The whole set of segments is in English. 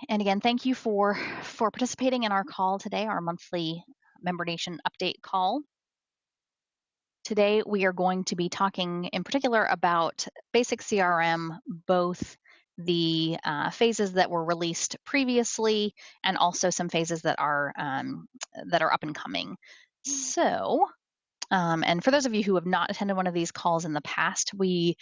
And again, thank you for participating in our call today, our monthly MemberNation update call. Today, we are going to be talking in particular about basic CRM, both the phases that were released previously and also some phases that are up and coming. So, and for those of you who have not attended one of these calls in the past, we,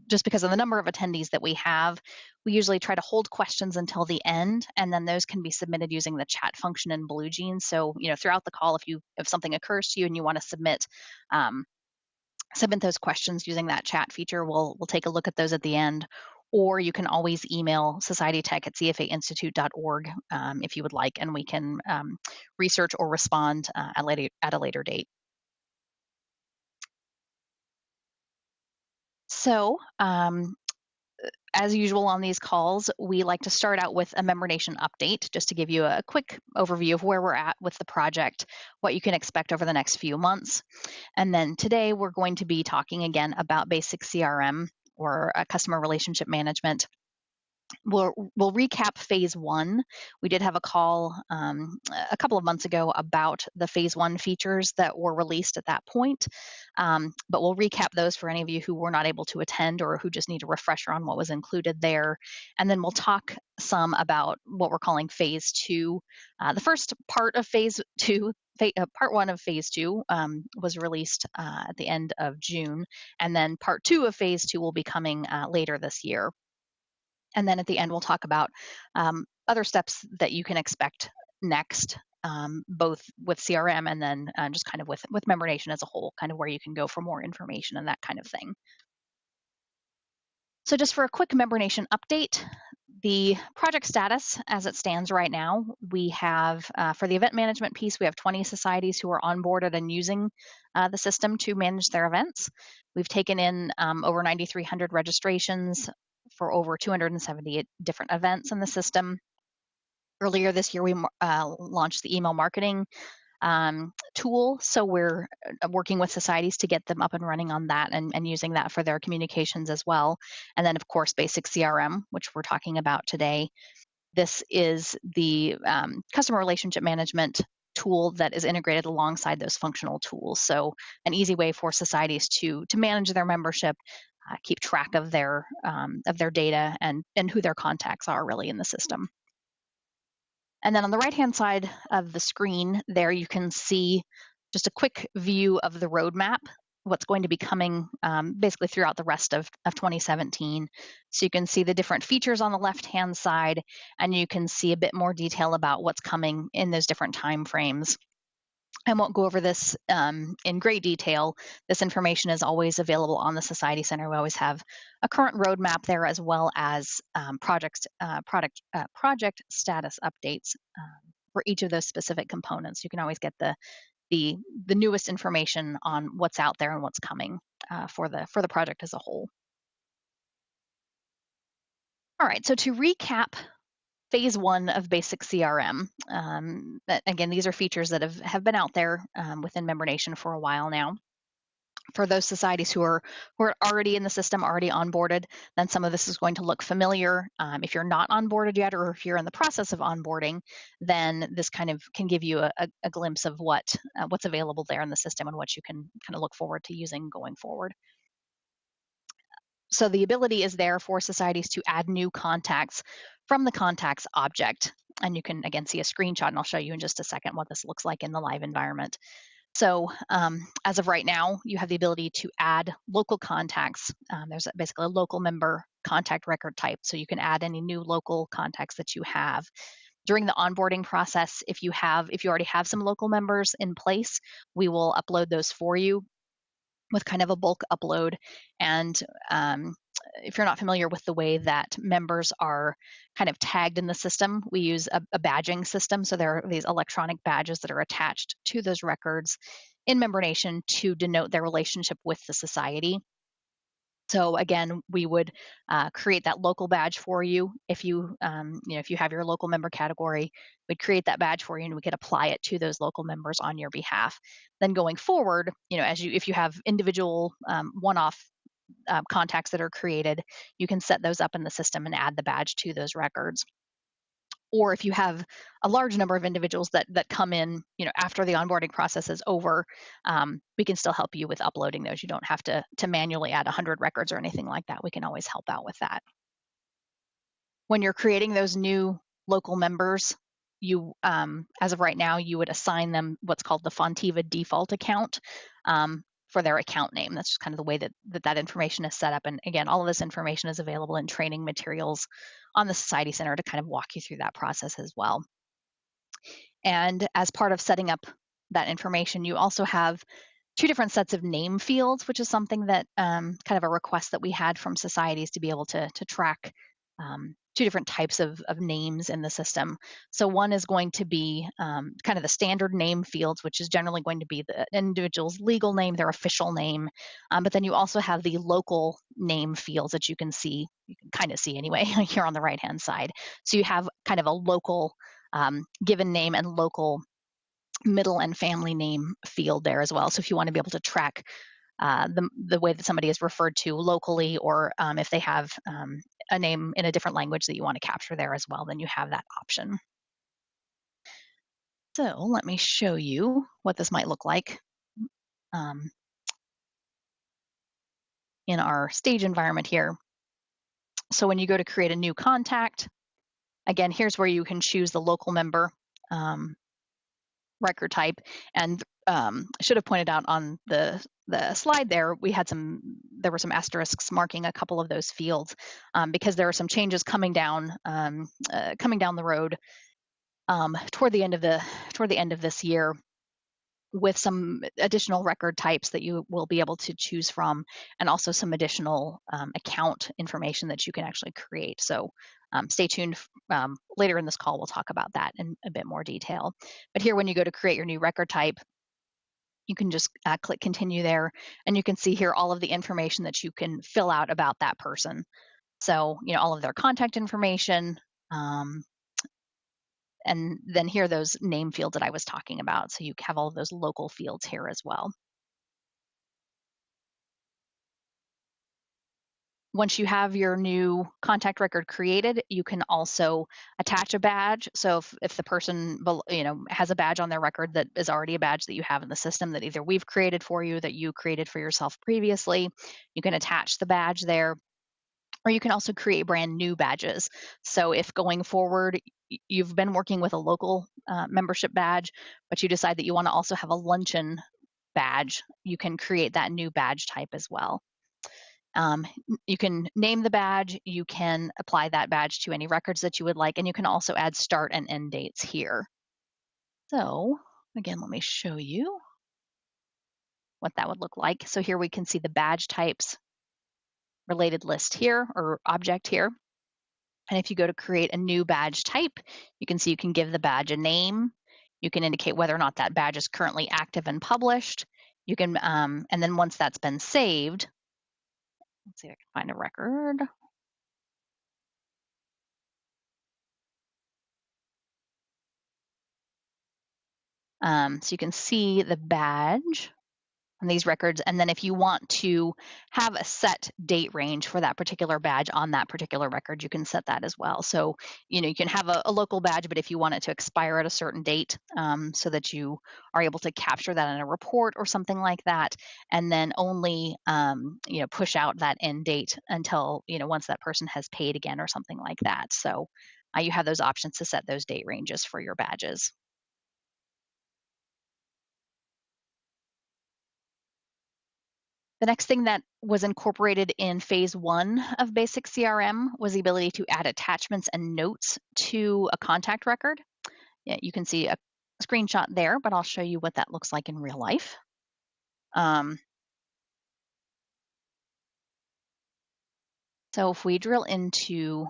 just because of the number of attendees that we have, we usually try to hold questions until the end, and then those can be submitted using the chat function in BlueJeans. So, throughout the call, if something occurs to you and you want to submit those questions using that chat feature, we'll take a look at those at the end. Or you can always email societytech@cfainstitute.org if you would like, and we can research or respond at a later date. So, as usual on these calls, we like to start out with a MemberNation update, just to give you a quick overview of where we're at with the project, what you can expect over the next few months. And then today we're going to be talking again about basic CRM, or customer relationship management. We'll recap phase one. We did have a call a couple of months ago about the phase one features that were released at that point, but we'll recap those for any of you who were not able to attend or who just need a refresher on what was included there. And then we'll talk some about what we're calling phase two. The first part of phase two, part one of phase two was released at the end of June, and then part two of phase two will be coming later this year. And then at the end, we'll talk about other steps that you can expect next, both with CRM and then just kind of with MemberNation as a whole, kind of where you can go for more information and that kind of thing. So just for a quick MemberNation update, the project status as it stands right now, we have, for the event management piece, we have 20 societies who are onboarded and using the system to manage their events. We've taken in over 9,300 registrations for over 270 different events in the system. Earlier this year, we launched the email marketing tool. So we're working with societies to get them up and running on that and using that for their communications as well. And then, of course, basic CRM, which we're talking about today. This is the customer relationship management tool that is integrated alongside those functional tools. So an easy way for societies to manage their membership, keep track of their data and who their contacts are really in the system. And then on the right-hand side of the screen there, you can see just a quick view of the roadmap, what's going to be coming basically throughout the rest of 2017. So you can see the different features on the left-hand side, and you can see a bit more detail about what's coming in those different time frames. I won't go over this in great detail. This information is always available on the Society Center. We always have a current roadmap there, as well as project status updates for each of those specific components. You can always get the newest information on what's out there and what's coming for the project as a whole. All right, so to recap phase one of basic CRM. Again, these are features that have been out there within MemberNation for a while now. For those societies who are already in the system, already onboarded, then some of this is going to look familiar. If you're not onboarded yet, or if you're in the process of onboarding, then this kind of can give you a glimpse of what's available there in the system and what you can kind of look forward to using going forward. So the ability is there for societies to add new contacts from the contacts object. And you can, again, see a screenshot, and I'll show you in just a second what this looks like in the live environment. So as of right now, you have the ability to add local contacts. There's basically a local member contact record type, so you can add any new local contacts that you have. During the onboarding process, if you already have some local members in place, we will upload those for you with kind of a bulk upload. And if you're not familiar with the way that members are kind of tagged in the system, we use a badging system. So there are these electronic badges that are attached to those records in MemberNation to denote their relationship with the society. So again, we would create that local badge for you. If you have your local member category, we'd create that badge for you, and we could apply it to those local members on your behalf. Then going forward, if you have individual one-off contacts that are created, you can set those up in the system and add the badge to those records. Or if you have a large number of individuals that come in, after the onboarding process is over, we can still help you with uploading those. You don't have to manually add 100 records or anything like that. We can always help out with that. When you're creating those new local members, you, as of right now, you would assign them what's called the Fontiva default account for their account name. That's just kind of the way that information is set up. And again, all of this information is available in training materials on the Society Center to kind of walk you through that process as well. And as part of setting up that information, you also have 2 different sets of name fields, which is something that kind of a request that we had from societies to be able to track 2 different types of names in the system. So one is going to be kind of the standard name fields, which is generally going to be the individual's legal name, their official name. But then you also have the local name fields that you can kind of see anyway, here on the right-hand side. So you have kind of a local given name and local middle and family name field there as well. So if you want to be able to track the way that somebody is referred to locally, or if they have a name in a different language that you want to capture there as well, then you have that option. So let me show you what this might look like in our stage environment here. So when you go to create a new contact, again, here's where you can choose the local member record type. And I should have pointed out on the slide there, there were some asterisks marking a couple of those fields because there are some changes coming down the road toward the end of this year, with some additional record types that you will be able to choose from, and also some additional account information that you can actually create. So stay tuned. Later in this call, we'll talk about that in a bit more detail. But here, when you go to create your new record type, you can just click continue there, and you can see here all of the information that you can fill out about that person. So, all of their contact information, and then here are those name fields that I was talking about. So you have all of those local fields here as well. Once you have your new contact record created, you can also attach a badge. So if the person has a badge on their record that is already a badge that you have in the system that either we've created for you, that you created for yourself previously, you can attach the badge there. Or you can also create brand new badges. So if going forward, you've been working with a local membership badge, but you decide that you want to also have a luncheon badge, you can create that new badge type as well. You can name the badge, you can apply that badge to any records that you would like, and you can also add start and end dates here. So again, let me show you what that would look like. So here we can see the badge types related list here, or object here. And if you go to create a new badge type, you can see you can give the badge a name. You can indicate whether or not that badge is currently active and published. You can, and then once that's been saved, let's see if I can find a record. So you can see the badge on these records. And then if you want to have a set date range for that particular badge on that particular record, you can set that as well. So, you can have a local badge, but if you want it to expire at a certain date, so that you are able to capture that in a report or something like that, and then only, push out that end date until, once that person has paid again or something like that. So you have those options to set those date ranges for your badges. The next thing that was incorporated in phase 1 of basic CRM was the ability to add attachments and notes to a contact record. Yeah, you can see a screenshot there, but I'll show you what that looks like in real life. So if we drill into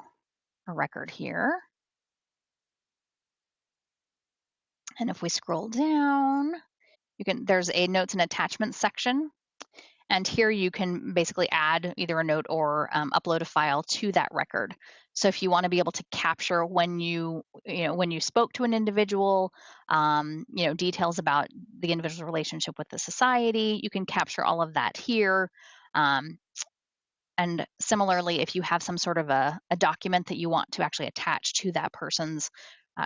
a record here, and if we scroll down, there's a notes and attachments section. And here you can basically add either a note or upload a file to that record. So if you want to be able to capture when you spoke to an individual, details about the individual's relationship with the society, you can capture all of that here. And similarly, if you have some sort of a document that you want to actually attach to that person's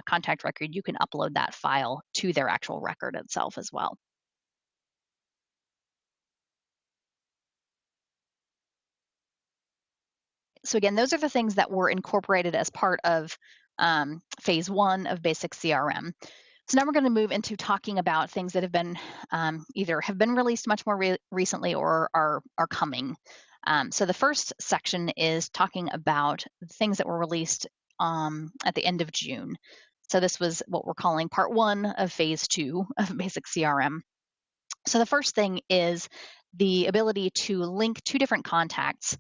contact record, you can upload that file to their actual record itself as well. So again, those are the things that were incorporated as part of phase 1 of basic CRM. So now we're going to move into talking about things that have been either have been released much more recently or are coming. So the first section is talking about things that were released at the end of June. So this was what we're calling part 1 of phase 2 of basic CRM. So the first thing is the ability to link two different contacts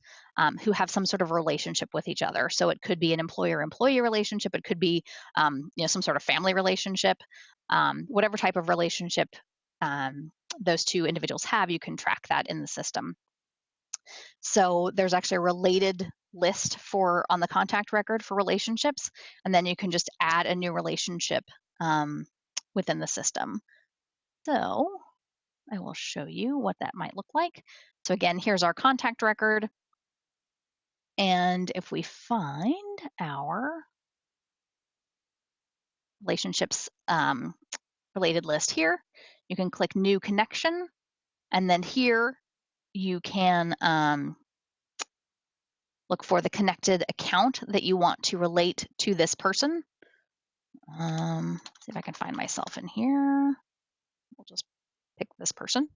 who have some sort of relationship with each other. So it could be an employer-employee relationship. It could be some sort of family relationship. Whatever type of relationship those two individuals have, you can track that in the system. So there's actually a related list on the contact record for relationships, and then you can just add a new relationship within the system. So I will show you what that might look like. So again, here's our contact record. And if we find our relationships related list here, you can click New Connection. And then here you can look for the connected account that you want to relate to this person. See if I can find myself in here. We'll just pick this person.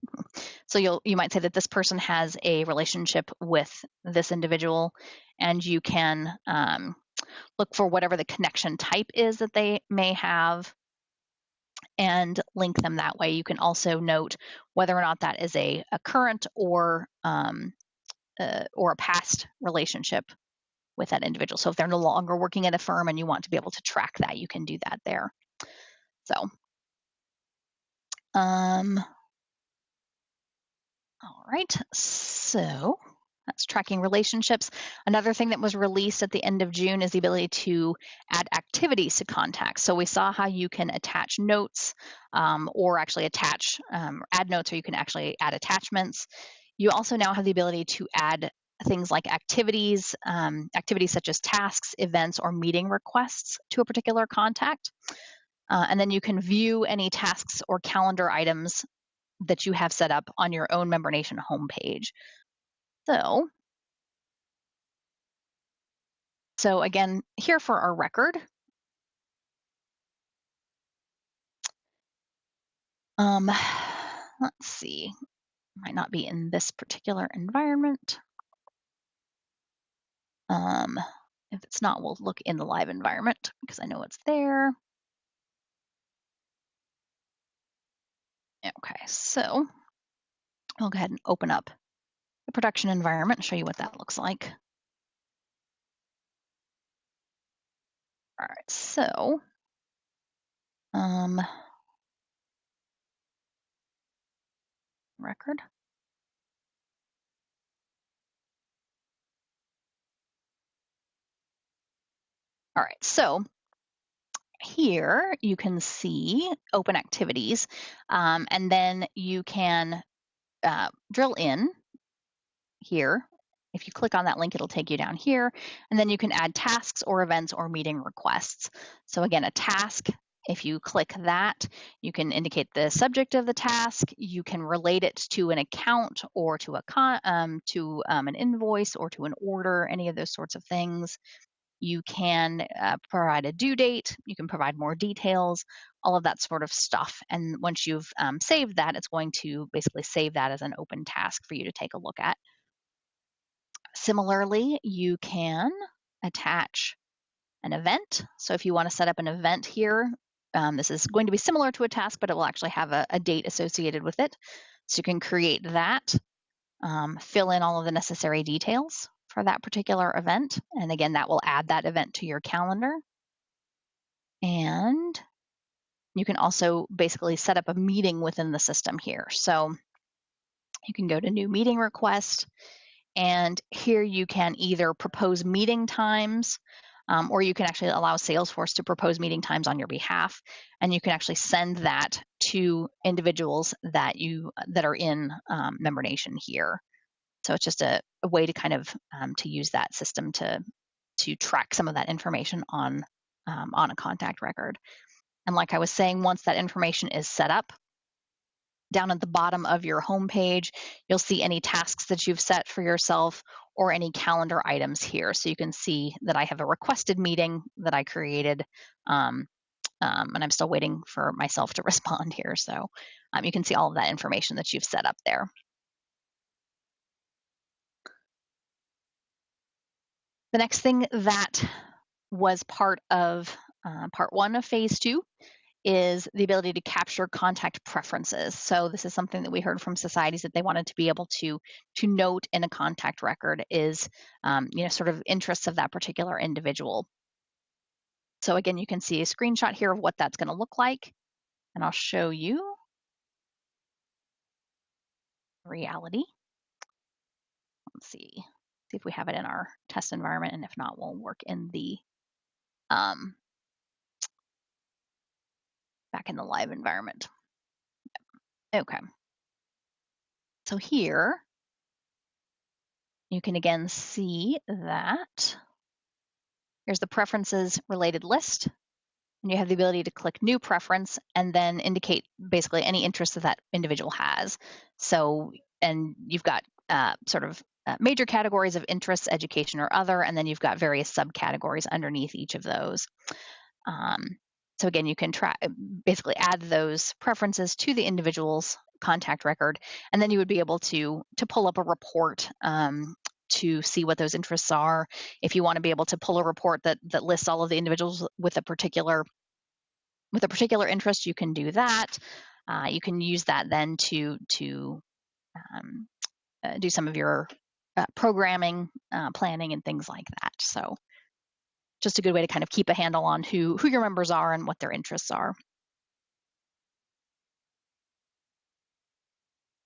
So you might say that this person has a relationship with this individual, and you can look for whatever the connection type is that they may have and link them that way. You can also note whether or not that is a current or a past relationship with that individual. So if they're no longer working at a firm and you want to be able to track that, you can do that there. So all right, so that's tracking relationships. Another thing that was released at the end of June is the ability to add activities to contacts. So we saw how you can attach notes or actually add notes, or you can actually add attachments. You also now have the ability to add things like activities such as tasks, events, or meeting requests to a particular contact. And then you can view any tasks or calendar items that you have set up on your own MemberNation homepage. So again, here for our record, let's see, might not be in this particular environment. If it's not, we'll look in the live environment because I know it's there. Okay, so I'll go ahead and open up the production environment and show you what that looks like. All right, so record. All right, so here you can see open activities, and then you can drill in here. If you click on that link, it'll take you down here, and then you can add tasks or events or meeting requests. So again, a task, if you click that, you can indicate the subject of the task. You can relate it to an account or to an invoice or to an order, any of those sorts of things. You can provide a due date. You can provide more details, all of that sort of stuff. And once you've saved that, it's going to basically save that as an open task for you to take a look at. Similarly, you can attach an event. So if you want to set up an event here, this is going to be similar to a task, but it will actually have a date associated with it. So you can create that, fill in all of the necessary details for that particular event. And again, that will add that event to your calendar. And you can also basically set up a meeting within the system here. So you can go to New Meeting Request, and here you can either propose meeting times, or you can actually allow Salesforce to propose meeting times on your behalf, and you can actually send that to individuals that are in MemberNation here. So it's just a way to kind of to use that system to track some of that information on a contact record. And like I was saying, once that information is set up, down at the bottom of your homepage, you'll see any tasks that you've set for yourself or any calendar items here. So you can see that I have a requested meeting that I created, and I'm still waiting for myself to respond here. So you can see all of that information that you've set up there. The next thing that was part of part one of phase two is the ability to capture contact preferences. So this is something that we heard from societies that they wanted to be able to note in a contact record is, sort of interests of that particular individual. So again, you can see a screenshot here of what that's going to look like, and I'll show you reality. Let's see if we have it in our test environment, and if not, we'll work in the back in the live environment. Okay. So here, you can again see that here's the preferences related list, and you have the ability to click new preference and then indicate basically any interest that that individual has. So, and you've got major categories of interests, education or other, and then you've got various subcategories underneath each of those. So again, you can basically add those preferences to the individual's contact record, and then you would be able to pull up a report to see what those interests are. If you want to be able to pull a report that lists all of the individuals with a particular interest, you can do that. You can use that then to do some of your programming, planning, and things like that. So just a good way to kind of keep a handle on who your members are and what their interests are.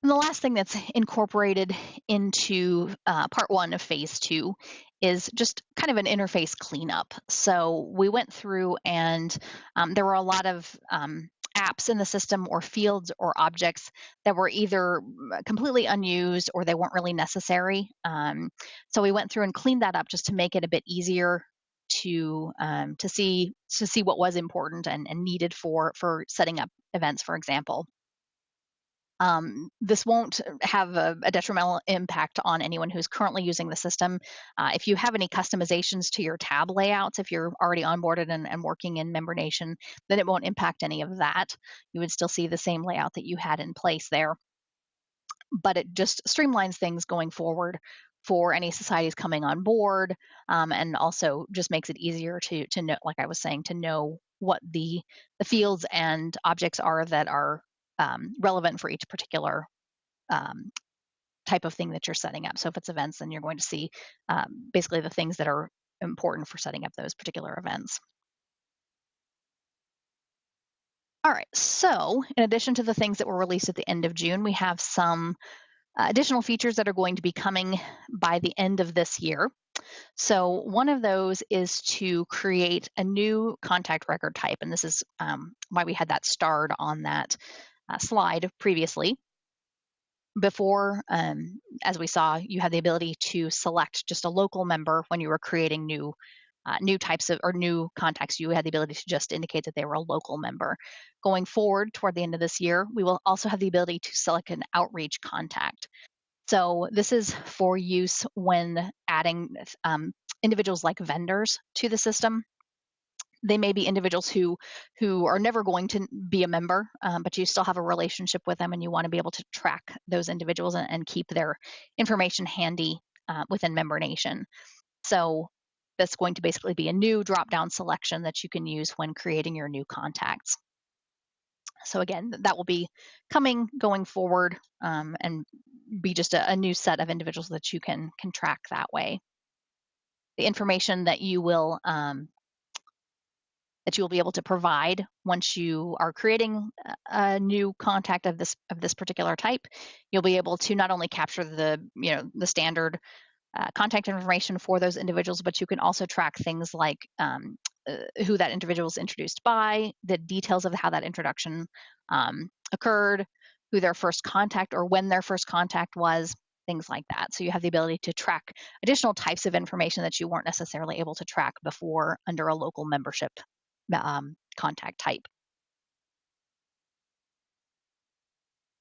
And the last thing that's incorporated into part one of phase two is just kind of an interface cleanup. So we went through and there were a lot of apps in the system or fields or objects that were either completely unused or they weren't really necessary. So we went through and cleaned that up just to make it a bit easier to see what was important and needed for setting up events, for example. This won't have a detrimental impact on anyone who's currently using the system. If you have any customizations to your tab layouts, if you're already onboarded and working in MemberNation, then it won't impact any of that. You would still see the same layout that you had in place there. But it just streamlines things going forward for any societies coming on board, and also just makes it easier to know, like I was saying, to know what the fields and objects are that are relevant for each particular type of thing that you're setting up. So if it's events, then you're going to see basically the things that are important for setting up those particular events. All right, so in addition to the things that were released at the end of June, we have some additional features that are going to be coming by the end of this year. So one of those is to create a new contact record type, and this is why we had that starred on that slide previously. Before, as we saw, you had the ability to select just a local member when you were creating new types of or new contacts. You had the ability to just indicate that they were a local member. Going forward toward the end of this year, we will also have the ability to select an outreach contact. So this is for use when adding individuals like vendors to the system. They may be individuals who are never going to be a member, but you still have a relationship with them and you want to be able to track those individuals and keep their information handy within MemberNation. So that's going to basically be a new drop-down selection that you can use when creating your new contacts. So again, that will be coming going forward and be just a new set of individuals that you can track that way. The information that you will be able to provide once you are creating a new contact of this particular type, you'll be able to not only capture the standard contact information for those individuals, but you can also track things like who that individual is introduced by, the details of how that introduction occurred, who their first contact or when their first contact was, things like that. So you have the ability to track additional types of information that you weren't necessarily able to track before under a local membership contact type.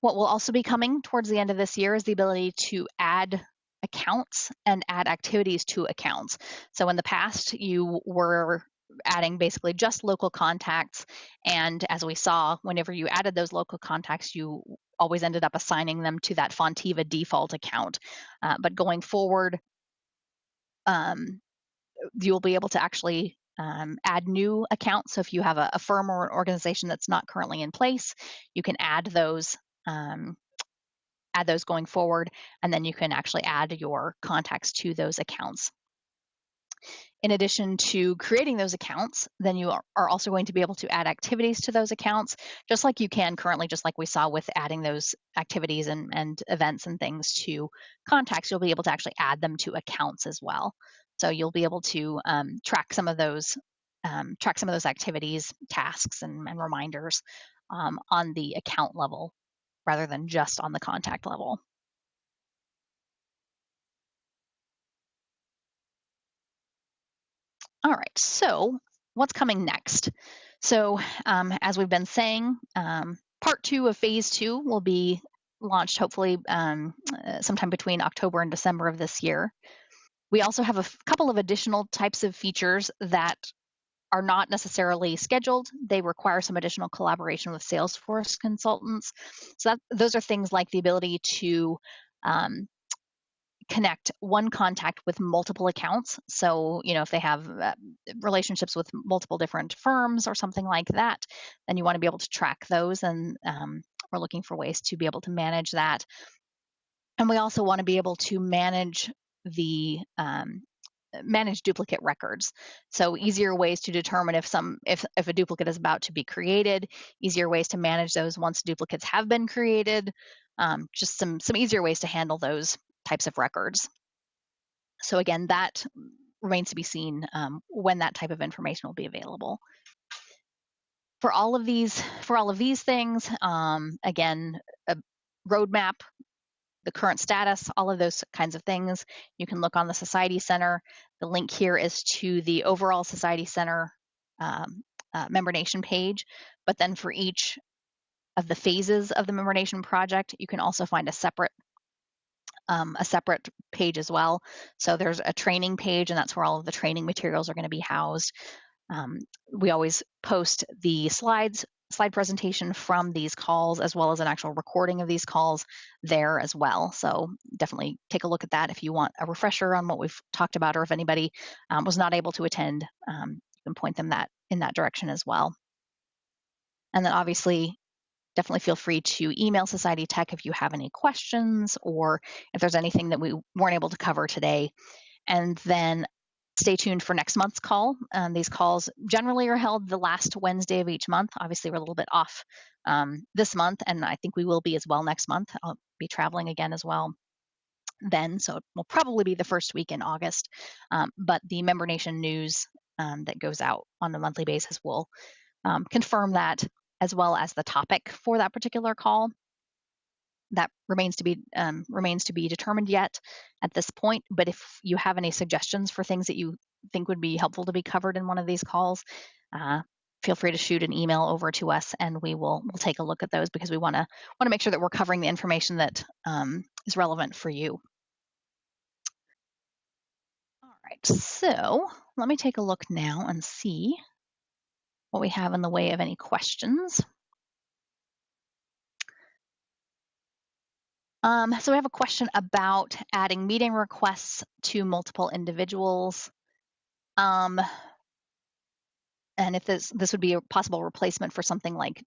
What will also be coming towards the end of this year is the ability to add accounts and add activities to accounts. So in the past, you were adding basically just local contacts. And as we saw, whenever you added those local contacts, you always ended up assigning them to that Fontiva default account. But going forward, you'll be able to actually add new accounts. So if you have a firm or an organization that's not currently in place, you can add those going forward, and then you can actually add your contacts to those accounts. In addition to creating those accounts, then you are also going to be able to add activities to those accounts, just like you can currently, just like we saw with adding those activities and events and things to contacts. You'll be able to actually add them to accounts as well. So you'll be able to track some of those activities, tasks, and reminders on the account level rather than just on the contact level. All right, so what's coming next? So as we've been saying, part 2 of phase 2 will be launched hopefully sometime between October and December of this year. We also have a couple of additional types of features that are not necessarily scheduled. They require some additional collaboration with Salesforce consultants. So those are things like the ability to connect one contact with multiple accounts. So, if they have relationships with multiple different firms or something like that, then you want to be able to track those. And we're looking for ways to be able to manage that. And we also want to be able to manage duplicate records. So easier ways to determine if a duplicate is about to be created, easier ways to manage those once duplicates have been created, just some easier ways to handle those types of records. So again, that remains to be seen when that type of information will be available. For all of these things, again, a roadmap, the current status, all of those kinds of things, you can look on the Society Center. The link here is to the overall Society Center MemberNation page, but then for each of the phases of the MemberNation project, you can also find a separate page as well. So there's a training page, and that's where all of the training materials are going to be housed. We always post the slide presentation from these calls, as well as an actual recording of these calls there as well. So definitely take a look at that if you want a refresher on what we've talked about, or if anybody was not able to attend, you can point them in that direction as well. And then obviously, definitely feel free to email Society Tech if you have any questions, or if there's anything that we weren't able to cover today. And then stay tuned for next month's call. These calls generally are held the last Wednesday of each month. Obviously, we're a little bit off this month, and I think we will be as well next month. I'll be traveling again as well then, so it will probably be the first week in August. But the MemberNation news that goes out on a monthly basis will confirm that, as well as the topic for that particular call. That remains to be determined yet at this point. But if you have any suggestions for things that you think would be helpful to be covered in one of these calls, feel free to shoot an email over to us, and we'll take a look at those, because we want to make sure that we're covering the information that is relevant for you. All right, so let me take a look now and see what we have in the way of any questions. So we have a question about adding meeting requests to multiple individuals, and if this would be a possible replacement for something like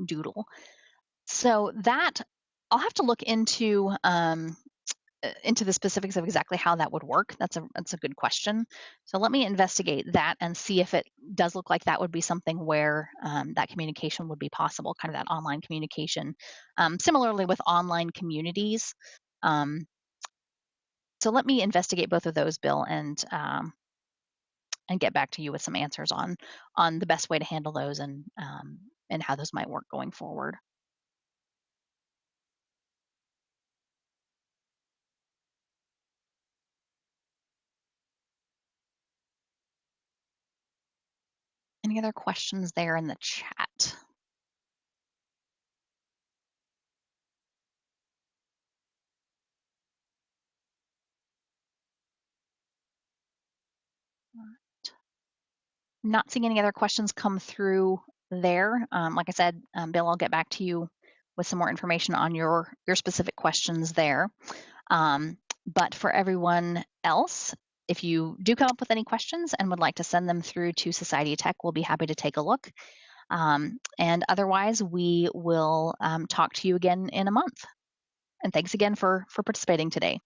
Doodle. So that I'll have to look into the specifics of exactly how that would work. That's a good question. So let me investigate that and see if it does look like that would be something where that communication would be possible, kind of that online communication. Similarly with online communities. So let me investigate both of those, Bill, and get back to you with some answers on the best way to handle those and how those might work going forward. Any other questions there in the chat? Not seeing any other questions come through there. Like I said, Bill, I'll get back to you with some more information on your specific questions there. But for everyone else, if you do come up with any questions and would like to send them through to Society of Tech, we'll be happy to take a look. And otherwise, we will talk to you again in a month. And thanks again for participating today.